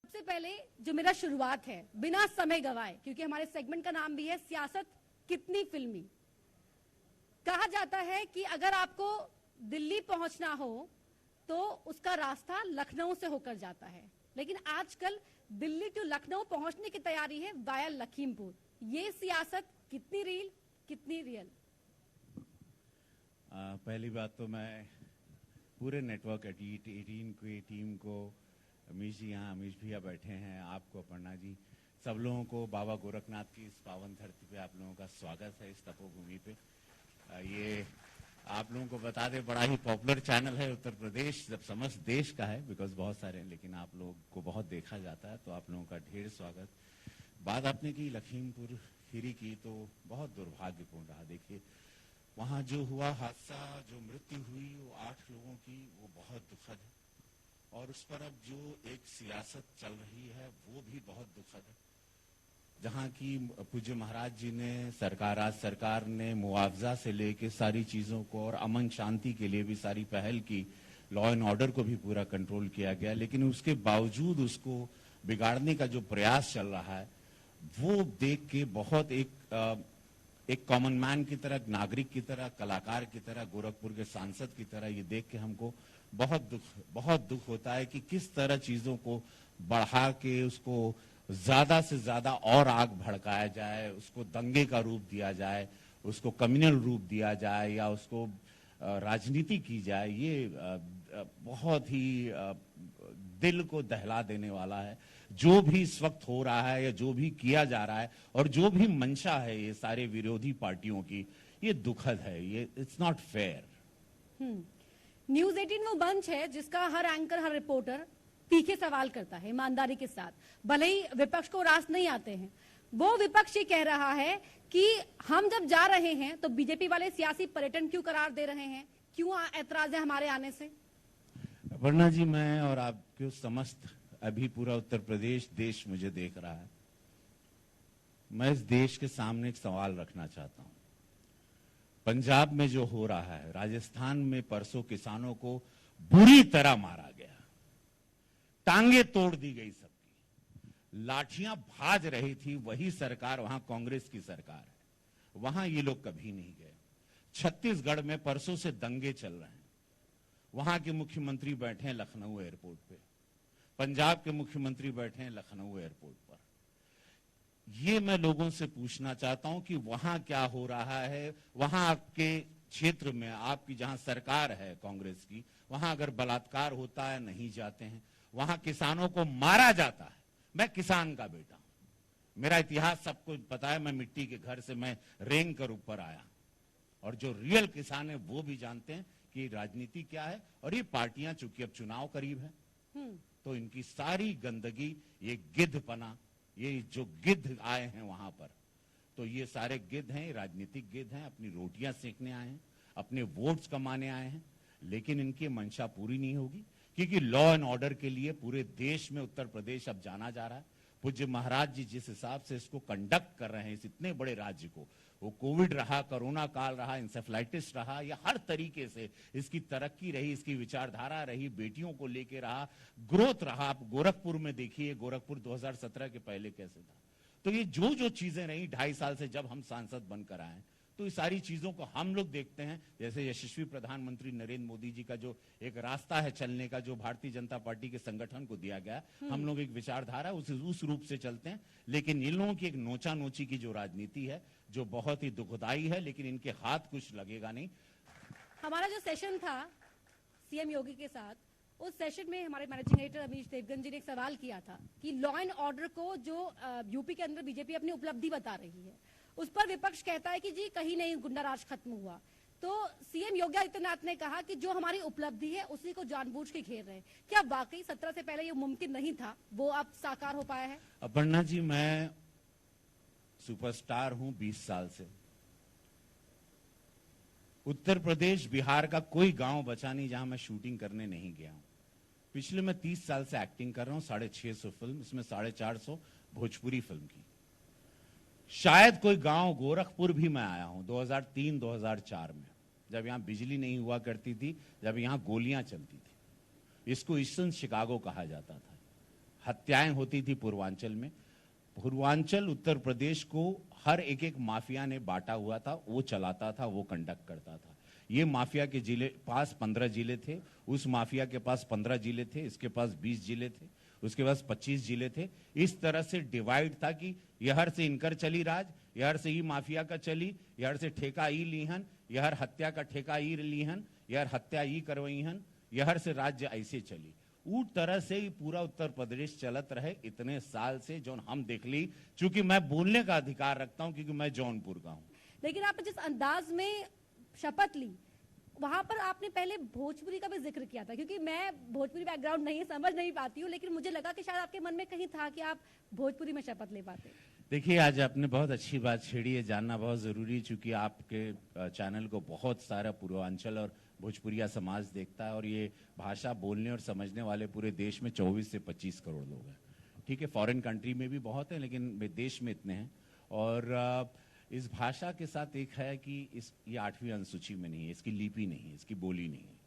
सबसे पहले जो मेरा शुरुआत है बिना समय गवाए, क्योंकि हमारे सेगमेंट का नाम भी है सियासत कितनी फिल्मी। कहा जाता है कि अगर आपको दिल्ली पहुंचना हो तो उसका रास्ता लखनऊ से होकर जाता है, लेकिन आजकल दिल्ली टू लखनऊ पहुंचने की तैयारी है वाया लखीमपुर। ये सियासत कितनी रील कितनी रियल? पहली बात तो मैं पूरे नेटवर्क 18 की टीम को, अमीश जी यहाँ, अमीश भैया बैठे हैं, आपको, अपर्णा जी, सब लोगों को बाबा गोरखनाथ की इस पावन धरती पे आप लोगों का स्वागत है, इस तपोभूमि पे। ये आप लोगों को बता दें, बड़ा ही पॉपुलर चैनल है उत्तर प्रदेश, जब समस्त देश का है, बिकॉज बहुत सारे हैं, लेकिन आप लोग को बहुत देखा जाता है, तो आप लोगों का ढेर स्वागत। बात आपने की लखीमपुर खीरी की, तो बहुत दुर्भाग्यपूर्ण रहा। देखिए, वहाँ जो हुआ हादसा, जो मृत्यु हुई वो 8 लोगों की, वो बहुत दुखद है, और उस पर अब जो एक सियासत चल रही है वो भी बहुत दुखद है। जहाँ की पूज्य महाराज जी ने, आज सरकार ने मुआवजा से लेके सारी चीजों को और अमन शांति के लिए भी सारी पहल की, लॉ एंड ऑर्डर को भी पूरा कंट्रोल किया गया, लेकिन उसके बावजूद उसको बिगाड़ने का जो प्रयास चल रहा है वो देख के बहुत एक कॉमन मैन की तरह, नागरिक की तरह, कलाकार की तरह, गोरखपुर के सांसद की तरह ये देख के हमको बहुत दुख होता है कि किस तरह चीजों को बढ़ा के उसको ज्यादा से ज्यादा और आग भड़काया जाए, उसको दंगे का रूप दिया जाए, उसको कम्युनल रूप दिया जाए, या उसको राजनीति की जाए। ये बहुत ही दिल को दहला देने वाला है जो भी इस वक्त हो रहा है, या जो भी किया जा रहा है, और जो भी मंशा है ये सारे विरोधी पार्टियों की, ये दुखद है, ये इट्स नॉट फेयर। न्यूज 18 वो मंच है जिसका हर एंकर, हर रिपोर्टर तीखे सवाल करता है ईमानदारी के साथ, भले ही विपक्ष को रास नहीं आते हैं। वो विपक्ष ये कह रहा है कि हम जब जा रहे हैं तो बीजेपी वाले सियासी पर्यटन क्यों करार दे रहे हैं, क्यों ऐतराज है हमारे आने से? अपर्णा जी, मैं और आपके समस्त, अभी पूरा उत्तर प्रदेश, देश मुझे देख रहा है। मैं इस देश के सामने एक सवाल रखना चाहता हूं। पंजाब में जो हो रहा है, राजस्थान में परसों किसानों को बुरी तरह मारा गया, टांगे तोड़ दी गई सबकी, लाठियां भाज रही थी, वही सरकार वहां कांग्रेस की सरकार है, वहां ये लोग कभी नहीं गए। छत्तीसगढ़ में परसों से दंगे चल रहे हैं, वहां के मुख्यमंत्री बैठे हैं लखनऊ एयरपोर्ट पे, पंजाब के मुख्यमंत्री बैठे हैं लखनऊ एयरपोर्ट पर। ये मैं लोगों से पूछना चाहता हूं कि वहां क्या हो रहा है, वहां आपके क्षेत्र में, आपकी जहां सरकार है कांग्रेस की, वहां अगर बलात्कार होता है नहीं जाते हैं, वहां किसानों को मारा जाता है। मैं किसान का बेटा हूं, मेरा इतिहास सबको पता है, मैं मिट्टी के घर से, मैं रेंग कर ऊपर आया, और जो रियल किसान है वो भी जानते हैं कि राजनीति क्या है। और ये पार्टियां, चूंकि अब चुनाव करीब है, तो इनकी सारी गंदगी, ये गिद्धपना, ये जो गिद्ध आए हैं वहां पर, तो ये सारे गिद्ध हैं, राजनीतिक गिद्ध हैं, अपनी रोटियां सेकने आए हैं, अपने वोट्स कमाने आए हैं, लेकिन इनकी मंशा पूरी नहीं होगी, क्योंकि लॉ एंड ऑर्डर के लिए पूरे देश में उत्तर प्रदेश अब जाना जा रहा है। पूज्य महाराज जी जिस हिसाब से इसको कंडक्ट कर रहे हैं, इस इतने बड़े राज्य को, वो कोविड रहा, कोरोना काल रहा, इंसेफ्लाइटिस रहा, या हर तरीके से इसकी तरक्की रही, इसकी विचारधारा रही, बेटियों को लेके रहा, ग्रोथ रहा। आप गोरखपुर में देखिए, गोरखपुर 2017 के पहले कैसे था। तो ये जो चीजें रही 2.5 साल से जब हम सांसद बनकर आए, तो इस सारी चीजों को हम लोग देखते हैं, जैसे यशस्वी प्रधानमंत्री नरेंद्र मोदी जी का जो एक रास्ता है चलने का, जो भारतीय जनता पार्टी के संगठन को दिया गया, हम लोग एक विचारधारा उस रूप से चलते हैं। लेकिन इन लोगों की एक नोचा नोची की जो राजनीति है, जो बहुत ही दुखदाई है, लेकिन इनके हाथ कुछ लगेगा नहीं। हमारा जो सेशन था सीएम योगी के साथ, उस सेशन में हमारे मैनेजिंग एडिटर अमीश देवगन जी ने एक सवाल किया था कि लॉ एंड ऑर्डर को जो यूपी के अंदर बीजेपी अपनी उपलब्धि बता रही है, उस पर विपक्ष कहता है कि जी कहीं नहीं गुंडा राज खत्म हुआ। तो सीएम योगी आदित्यनाथ ने कहा कि जो हमारी उपलब्धि है उसी को जानबूझ के घेर रहे हैं। क्या वाकई 17 से पहले ये मुमकिन नहीं था, वो अब साकार हो पाया है? अपर्णा जी, मैं सुपरस्टार हूं 20 साल से। उत्तर प्रदेश, बिहार का कोई गांव बचा नहीं जहां मैं शूटिंग करने नहीं गया हूं। पिछले मैं 30 साल से एक्टिंग कर रहा हूं, 650 फिल्म, इसमें 450 भोजपुरी फिल्म की। शायद कोई गांव, गोरखपुर भी मैं आया हूं 2003-2004 में, जब यहां बिजली नहीं हुआ करती थी, जब यहां गोलियां चलती थी। इसको ईस्टर्न शिकागो कहा जाता था। हत्याएं होती थी पूर्वांचल में। पूर्वांचल उत्तर प्रदेश को हर एक एक माफिया ने बांटा हुआ था, वो चलाता था, वो कंडक्ट करता था। ये माफिया के जिले पास 15 जिले थे, उस माफिया के पास 15 जिले थे, इसके पास 20 जिले थे, उसके पास 25 जिले थे। इस तरह से डिवाइड था कि यहर से इनकर चली राज, यहर से ही माफिया का चली, यहर से ठेका ई लीहन, यहर हत्या का ठेका ई लीहन, यहर हत्या ई करवईहन, यहर से राज्य ऐसे चली। उ तरह से ही पूरा उत्तर प्रदेश चलत रहे इतने साल से, जो हम देख ली। चूंकि मैं बोलने का अधिकार रखता हूं क्योंकि मैं जौनपुर का हूं। लेकिन आपने जिस अंदाज में शपथ ली, वहां पर आपने पहले भोजपुरी का भी जिक्र किया था, क्योंकि मैं भोजपुरी बैकग्राउंड नहीं समझ नहीं पाती हूँ, लेकिन मुझे लगा कि शायद आपके मन में कहीं था कि आप भोजपुरी में शपथ ले पाते। देखिए, आज आपने बहुत अच्छी बात छेड़ी है, जानना बहुत जरूरी है, चूंकि आपके चैनल को बहुत सारा पूर्वांचल और भोजपुरिया समाज देखता है, और ये भाषा बोलने और समझने वाले पूरे देश में 24 से 25 करोड़ लोग हैं। ठीक है, फॉरेन कंट्री में भी बहुत है, लेकिन देश में इतने हैं। और इस भाषा के साथ एक है कि ये 8वीं अनुसूची में नहीं है, इसकी लिपि नहीं है, इसकी बोली नहीं है।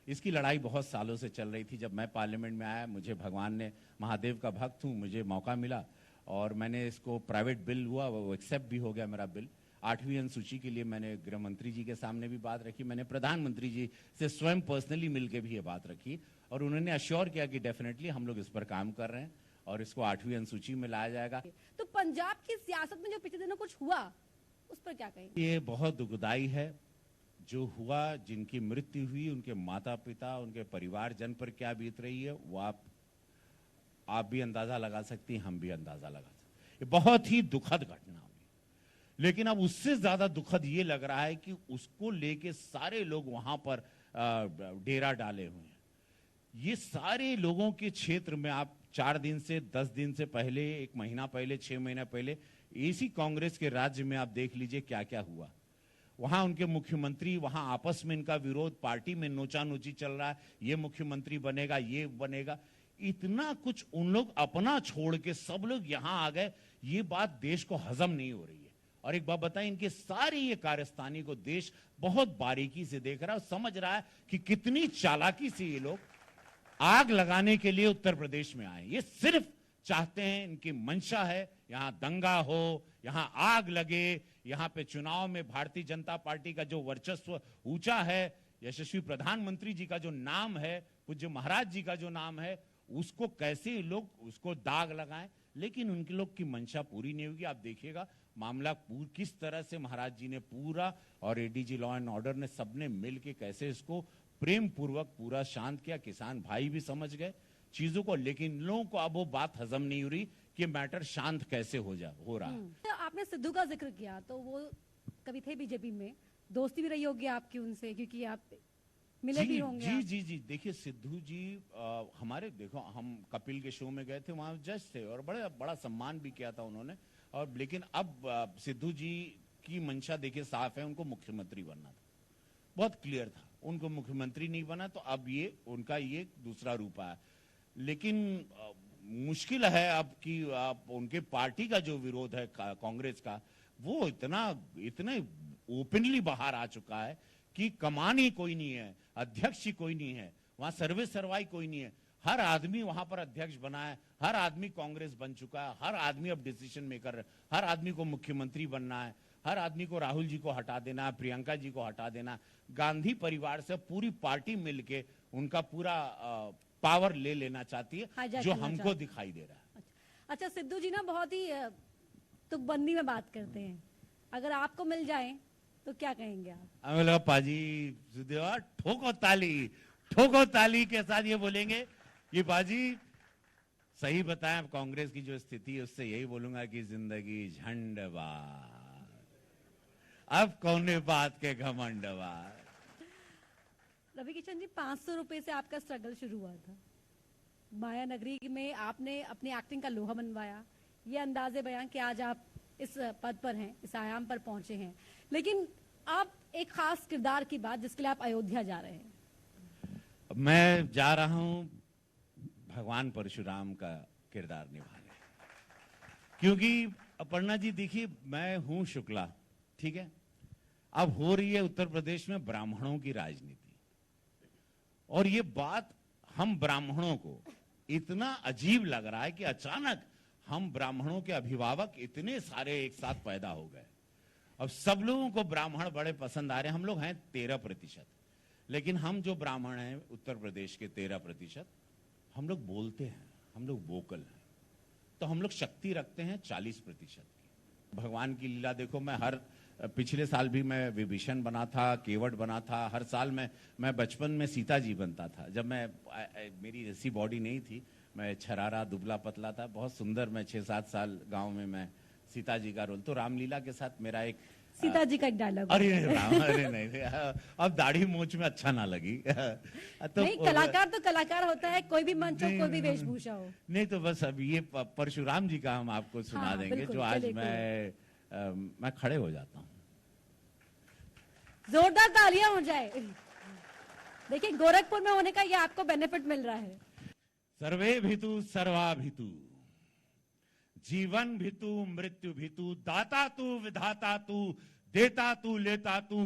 इसकी लड़ाई बहुत सालों से चल रही थी। जब मैं पार्लियामेंट में आया, मुझे भगवान ने, महादेव का भक्त हूँ, मुझे मौका मिला और मैंने इसको, प्राइवेट बिल हुआ, वो एक्सेप्ट भी हो गया मेरा बिल। 8वीं अनुसूची के लिए मैंने गृह मंत्री जी के सामने भी बात रखी, मैंने प्रधानमंत्री जी से स्वयं पर्सनली मिलकर भी ये बात रखी, और उन्होंने अश्योर किया कि डेफिनेटली हम लोग इस पर काम कर रहे हैं और इसको 8वीं अनुसूची में लाया जाएगा। तो पंजाब की सियासत में जो पिछले दिनों कुछ हुआ, उस पर क्या कहेंगे? ये बहुत दुखदाई है जो हुआ, जिनकी मृत्यु हुई, उनके माता पिता, उनके परिवारजन पर क्या बीत रही है, वो आप भी अंदाजा लगा सकती हैं, हम भी अंदाजा लगा सकते। ये बहुत ही दुखद घटना हुई, लेकिन अब उससे ज्यादा दुखद ये लग रहा है कि उसको लेके सारे लोग वहां पर डेरा डाले हुए हैं। ये सारे लोगों के क्षेत्र में आप 4 दिन से 10 दिन से पहले, 1 महीना पहले, 6 महीना पहले, इसी कांग्रेस के राज्य में आप देख लीजिए क्या क्या हुआ। वहां उनके मुख्यमंत्री, वहां आपस में इनका विरोध, पार्टी में नोचा नोची चल रहा है, ये मुख्यमंत्री बनेगा, ये बनेगा। इतना कुछ उन लोग अपना छोड़ के सब लोग यहां आ गए। ये बात देश को हजम नहीं हो रही है। और एक बात बताएं, इनके सारी ये कारस्तानी को देश बहुत बारीकी से देख रहा है और समझ रहा है कि कितनी चालाकी से ये लोग आग लगाने के लिए उत्तर प्रदेश में आए। ये सिर्फ चाहते हैं, इनकी मंशा है, यहां दंगा हो, यहां आग लगे, यहां पे चुनाव में भारतीय जनता पार्टी का जो वर्चस्व ऊंचा है, यशस्वी प्रधानमंत्री जी का जो नाम है, पूज्य महाराज जी का जो नाम है, उसको कैसे लोग उसको दाग लगाएं। लेकिन उनके लोग की मंशा पूरी नहीं होगी। आप देखिएगा मामला किस तरह से महाराज जी ने पूरा, और एडीजी लॉ एंड ऑर्डर ने सबने मिलकर कैसे इसको प्रेम पूर्वक पूरा शांत किया। किसान भाई भी समझ गए चीजों को, लेकिन लोगों को अब वो बात हजम नहीं हो रही कि मैटर शांत कैसे हो रहा है। तो आपने सिद्धू का जिक्र किया, तो वो कभी थे बीजेपी में, दोस्ती भी रही होगी आपकी उनसे, क्योंकि आप मिले भी होंगे। जी जी जी, देखिए सिद्धू जी हमारे, देखो हम कपिल के शो में गए थे, वहां जज थे और बड़ा सम्मान भी किया था उन्होंने। और लेकिन अब सिद्धू जी की मंशा देखिए साफ है, उनको मुख्यमंत्री बनना था, बहुत क्लियर था। उनको मुख्यमंत्री नहीं बना तो अब ये उनका ये दूसरा रूप है। लेकिन मुश्किल है अब कि उनके पार्टी का जो विरोध है कांग्रेस का, वो इतने ओपनली बाहर आ चुका है कि कमान ही कोई नहीं है, अध्यक्ष ही कोई नहीं है, वहां सर्वे सर्वाई कोई नहीं है। हर आदमी वहां पर अध्यक्ष बना है, हर आदमी कांग्रेस बन चुका है, हर आदमी अब डिसीजन मेकर है, हर आदमी को मुख्यमंत्री बनना है, हर आदमी को राहुल जी को हटा देना है, प्रियंका जी को हटा देना है। गांधी परिवार से पूरी पार्टी मिलके उनका पूरा पावर ले लेना चाहती है, जो हमको दिखाई दे रहा है। अच्छा, सिद्धू जी ना बहुत ही तुकबंदी में बात करते हैं, अगर आपको मिल जाए तो क्या कहेंगे आप? हमें लगा पाजी ठोको ताली के साथ ये बोलेंगे कि बाजी सही बताएं, कांग्रेस की जो स्थिति है उससे यही बोलूंगा कि जिंदगी झंडबाज, अब कौने बात के घमंडबाज। रवि किशन जी, 500 रुपए से आपका स्ट्रगल शुरू हुआ था, माया नगरी में आपने अपनी एक्टिंग का लोहा मनवाया, ये अंदाजे बयां कि आज आप इस पद पर हैं, इस आयाम पर पहुंचे हैं। लेकिन आप एक खास किरदार की बात, जिसके लिए आप अयोध्या जा रहे हैं। मैं जा रहा हूं भगवान परशुराम का किरदार निभाने, क्योंकि अपर्णा जी देखिए, मैं हूं शुक्ला, ठीक है, अब हो रही है उत्तर प्रदेश में ब्राह्मणों की राजनीति, और ये बात हम ब्राह्मणों को इतना अजीब लग रहा है कि अचानक हम ब्राह्मणों के अभिभावक इतने सारे एक साथ पैदा हो गए। अब सब लोगों को ब्राह्मण बड़े पसंद आ रहे हैं। हम लोग हैं 13%, लेकिन हम जो ब्राह्मण हैं उत्तर प्रदेश के 13%, हम लोग बोलते हैं, हम लोग वोकल हैं, तो हम लोग शक्ति रखते हैं 40% की। भगवान की लीला देखो, पिछले साल भी मैं विभीषण बना था, केवट बना था। हर साल मैं बचपन में सीता जी बनता था। जब मेरी ऐसी बॉडी नहीं थी, मैं छरारा दुबला पतला था, बहुत सुंदर। मैं 6-7 साल गांव में मैं सीता जी का रोल, तो रामलीला के साथ मेरा एक सीता जी का एक डायलॉग। अरे नहीं, अब दाढ़ी मूंछ में अच्छा ना लगी। तो नहीं, कलाकार तो कलाकार होता है, कोई भी मंच हो, कोई भी वेशभूषा हो। नहीं तो बस अब ये परशुराम जी का हम आपको सुना देंगे, जो आज मैं खड़े हो जाता हूँ। जोरदार तालियां हो जाए। देखिए, गोरखपुर में होने का ये आपको बेनिफिट मिल रहा है। सर्वे भितु सर्वा भितु, जीवन भितु मृत्यु भितु, दाता तू विधाता तू, देता तू लेता तू,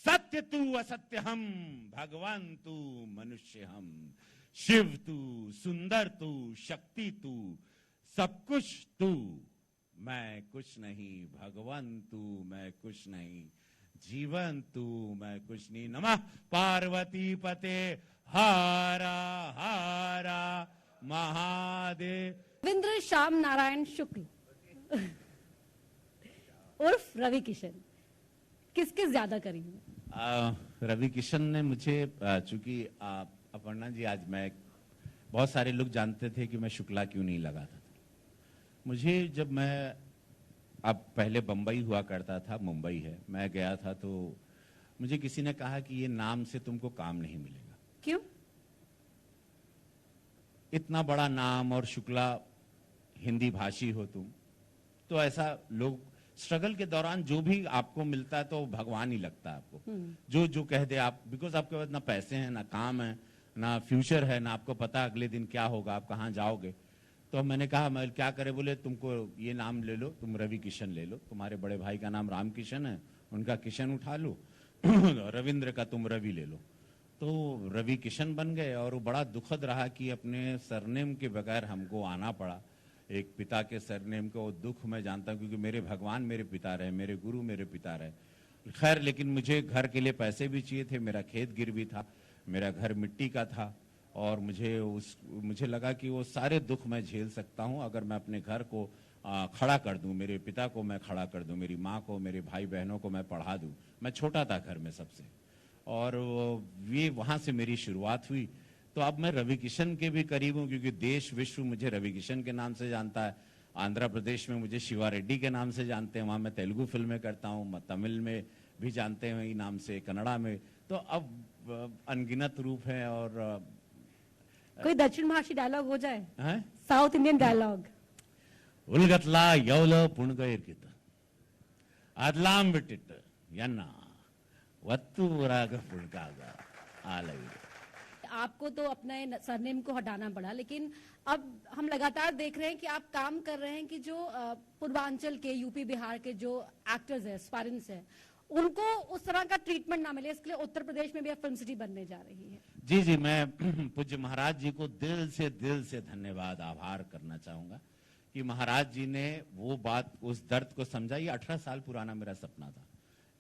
सत्य तू असत्य हम, भगवान तू मनुष्य हम, शिव तू, सुंदर तू, शक्ति तू, सब कुछ तू, मैं कुछ नहीं, भगवान तू, मैं कुछ नहीं, जीवन तू, मैं कुछ नहीं। नमः पार्वती पते हारा हारा महादेव। रविंद्र श्याम नारायण शुक्ल उर्फ रवि किशन, किसके ज्यादा करीब है? रवि किशन ने मुझे, चूंकि अपर्णा जी, आज मैं, बहुत सारे लोग जानते थे कि मैं शुक्ला क्यों नहीं लगाता था। मुझे जब मैं, अब पहले बंबई हुआ करता था, मुंबई है, मैं गया था तो मुझे किसी ने कहा कि ये नाम से तुमको काम नहीं मिलेगा। क्यों? इतना बड़ा नाम और शुक्ला हिंदी भाषी हो तुम, तो ऐसा लोग स्ट्रगल के दौरान जो भी आपको मिलता है तो भगवान ही लगता है आपको। जो जो कह दे आप, बिकॉज आपके पास ना पैसे हैं, ना काम है, ना फ्यूचर है, ना आपको पता अगले दिन क्या होगा, आप कहाँ जाओगे। तो मैंने कहा मैं क्या करे, बोले तुमको ये नाम ले लो, तुम रवि किशन ले लो, तुम्हारे बड़े भाई का नाम राम किशन है, उनका किशन उठा लो, रविंद्र का तुम रवि ले लो। तो रवि किशन बन गए। और वो बड़ा दुखद रहा कि अपने सरनेम के बगैर हमको आना पड़ा। एक पिता के सरनेम को दुख मैं जानता हूँ, क्योंकि मेरे भगवान मेरे पिता रहे, मेरे गुरु मेरे पिता रहे। खैर, लेकिन मुझे घर के लिए पैसे भी चाहिए थे, मेरा खेत गिरवी था, मेरा घर मिट्टी का था, और मुझे लगा कि वो सारे दुख मैं झेल सकता हूँ अगर मैं अपने घर को खड़ा कर दूं, मेरे पिता को मैं खड़ा कर दूं, मेरी माँ को, मेरे भाई बहनों को मैं पढ़ा दूं। मैं छोटा था घर में सबसे, और ये वहाँ से मेरी शुरुआत हुई। तो अब मैं रवि किशन के भी करीब हूँ, क्योंकि देश विश्व मुझे रवि किशन के नाम से जानता है। आंध्र प्रदेश में मुझे शिवा रेड्डी के नाम से जानते हैं, वहाँ मैं तेलुगु फिल्में करता हूँ, तमिल में भी जानते हैं ये नाम से, कन्नड़ा में। तो अब अनगिनत रूप है। और कोई दक्षिण भाषी डायलॉग हो जाए, है? South Indian dialogue. उलगतला यौल पुणगैर्कित अदलाम बिटिट यन्ना वत्तूराग पुणकागा आलई। आपको तो अपने सरनेम को हटाना पड़ा, लेकिन अब हम लगातार देख रहे हैं कि आप काम कर रहे हैं कि जो पूर्वांचल के, यूपी बिहार के जो एक्टर्स हैं, एस्पायरेंट्स हैं, उनको उस तरह का ट्रीटमेंट ना मिले, इसके लिए उत्तर प्रदेश में भी अब फिल्म सिटी बनने जा रही है। जी जी, मैं पूज्य महाराज जी को दिल से धन्यवाद, आभार करना चाहूंगा कि महाराज जी ने वो बात, उस दर्द को समझा। ये 18 साल पुराना मेरा सपना था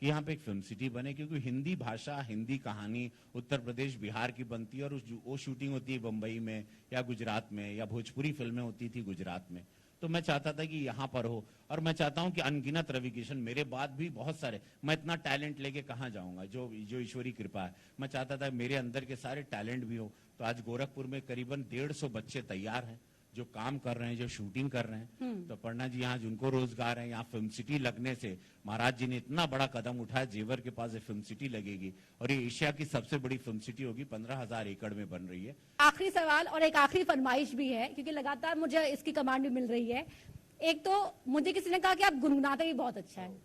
कि यहाँ पे एक फिल्म सिटी बने, क्योंकि हिंदी भाषा, हिंदी कहानी उत्तर प्रदेश बिहार की बनती है, और वो शूटिंग होती है बंबई में या गुजरात में, या भोजपुरी फिल्में होती थी गुजरात में। तो मैं चाहता था कि यहाँ पर हो, और मैं चाहता हूँ कि अनगिनत रवि किशन, मेरे बाद भी बहुत सारे, मैं इतना टैलेंट लेके कहाँ जाऊंगा, जो ईश्वरी कृपा है। मैं चाहता था मेरे अंदर के सारे टैलेंट भी हो। तो आज गोरखपुर में करीबन 150 बच्चे तैयार हैं, जो काम कर रहे हैं, जो शूटिंग कर रहे हैं। तो पढ़ना जी, यहाँ जिनको रोजगार है, यहाँ फिल्म सिटी लगने से महाराज जी ने इतना बड़ा कदम उठाया। जेवर के पास फिल्म सिटी लगेगी, और ये एशिया की सबसे बड़ी फिल्म सिटी होगी, 15,000 एकड़ में बन रही है। आखिरी सवाल और एक आखिरी फरमाइश भी है, क्योंकि लगातार मुझे इसकी कमांड भी मिल रही है। एक तो मुझे किसी ने कहा कि आप गुनगुनाते भी बहुत अच्छा है,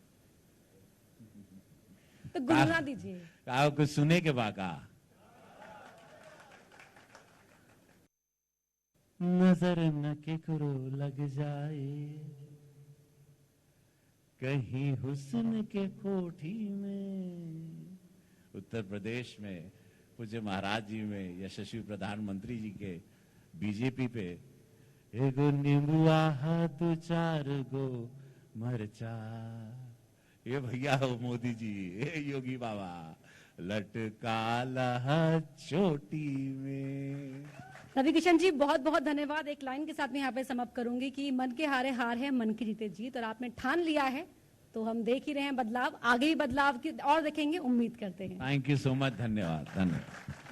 तो गुनगुना दीजिए। कुछ सुने के बाका। नजर न केकरो लग जाए, कहीं हुस्न के कोठी में। उत्तर प्रदेश में पूज्य महाराज जी में, यशस्वी प्रधानमंत्री जी के बीजेपी पे एगो नींबुआ दो चार गो मरचा। ये भैया हो मोदी जी, ये योगी बाबा, लटका लहा चोटी में। रवि किशन जी बहुत बहुत धन्यवाद। एक लाइन के साथ मैं यहाँ पे समाप्त करूंगी कि मन के हारे हार है, मन की जीते जीत, और आपने ठान लिया है तो हम देख ही रहे हैं बदलाव, आगे भी बदलाव की और देखेंगे, उम्मीद करते हैं। थैंक यू सो मच, धन्यवाद धन्यवाद।